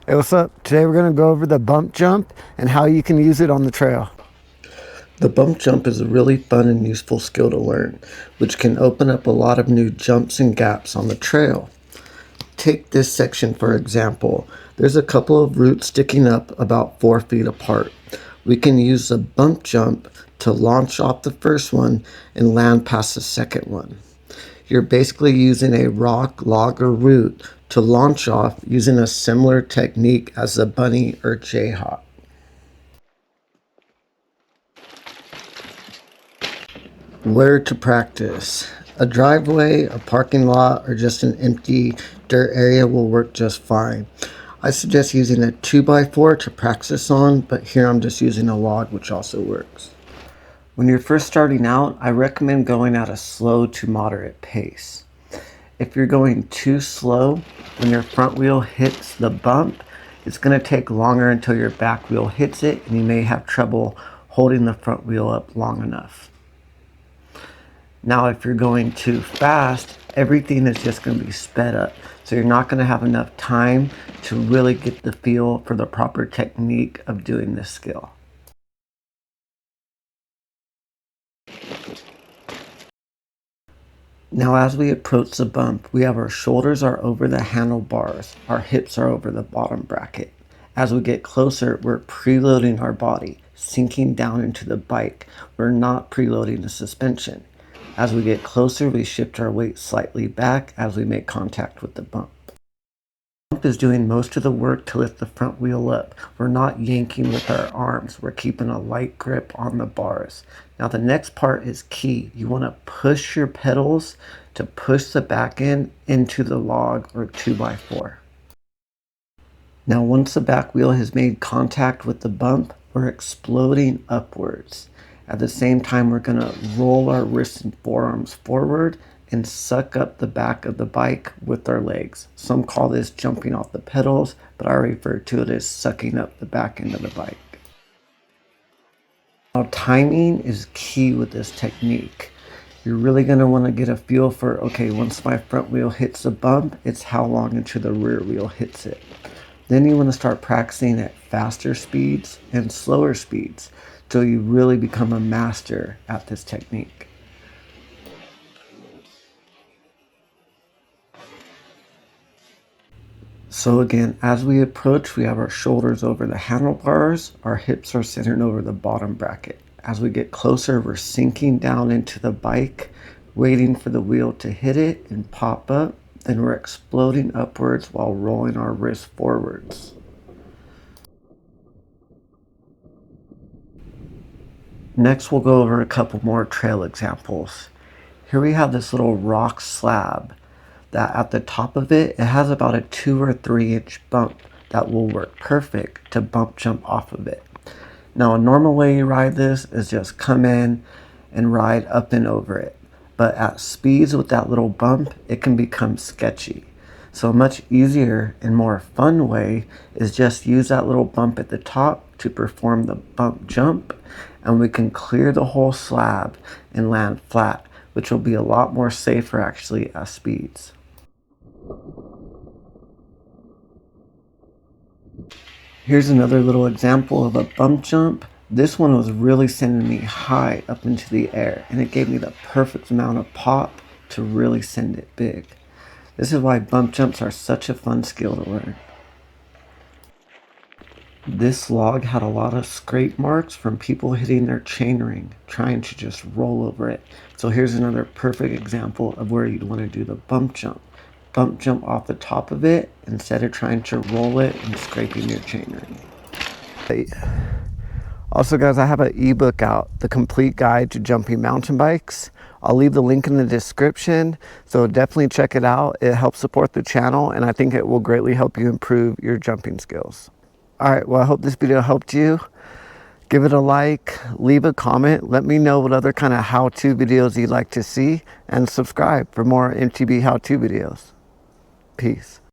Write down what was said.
Hey, what's up? Today we're going to go over the bump jump and how you can use it on the trail. The bump jump is a really fun and useful skill to learn, which can open up a lot of new jumps and gaps on the trail. Take this section for example. There's a couple of roots sticking up about 4 feet apart. We can use the bump jump to launch off the first one and land past the second one. You're basically using a rock, log, or root to launch off using a similar technique as the bunny or jayhawk. Where to practice. A driveway, a parking lot, or just an empty dirt area will work just fine. I suggest using a 2x4 to practice on, but here I'm just using a log, which also works. When you're first starting out, I recommend going at a slow to moderate pace. If you're going too slow, when your front wheel hits the bump, it's going to take longer until your back wheel hits it, and you may have trouble holding the front wheel up long enough. Now, if you're going too fast, everything is just going to be sped up. So you're not going to have enough time to really get the feel for the proper technique of doing this skill. Now, as we approach the bump, we have our shoulders are over the handlebars, our hips are over the bottom bracket. As we get closer, we're preloading our body, sinking down into the bike. We're not preloading the suspension. As we get closer, we shift our weight slightly back as we make contact with the bump. The bump is doing most of the work to lift the front wheel up. We're not yanking with our arms. We're keeping a light grip on the bars. Now the next part is key. You want to push your pedals to push the back end into the log or 2x4. Now once the back wheel has made contact with the bump, we're exploding upwards. At the same time, we're going to roll our wrists and forearms forward and suck up the back of the bike with our legs. Some call this jumping off the pedals, but I refer to it as sucking up the back end of the bike. Now, timing is key with this technique. You're really going to want to get a feel for, okay, once my front wheel hits the bump, it's how long until the rear wheel hits it. Then you want to start practicing at faster speeds and slower speeds so you really become a master at this technique. So again, as we approach, we have our shoulders over the handlebars, our hips are centered over the bottom bracket. As we get closer, we're sinking down into the bike, waiting for the wheel to hit it and pop up. Then we're exploding upwards while rolling our wrists forwards. Next, we'll go over a couple more trail examples. Here we have this little rock slab that at the top of it, it has about a 2 or 3 inch bump that will work perfect to bump jump off of it. Now, a normal way you ride this is just come in and ride up and over it. But at speeds with that little bump, it can become sketchy. So a much easier and more fun way is just use that little bump at the top to perform the bump jump, and we can clear the whole slab and land flat, which will be a lot more safer actually at speeds. Here's another little example of a bump jump. This one was really sending me high up into the air, and it gave me the perfect amount of pop to really send it big. This is why bump jumps are such a fun skill to learn. This log had a lot of scrape marks from people hitting their chainring, trying to just roll over it. So here's another perfect example of where you'd want to do the bump jump. Bump jump off the top of it instead of trying to roll it and scraping your chainring. Also, guys, I have an ebook out, The Complete Guide to Jumping Mountain Bikes. I'll leave the link in the description, so definitely check it out. It helps support the channel, and I think it will greatly help you improve your jumping skills. All right, well, I hope this video helped you. Give it a like, leave a comment, let me know what other kind of how-to videos you'd like to see, and subscribe for more MTB how-to videos. Peace.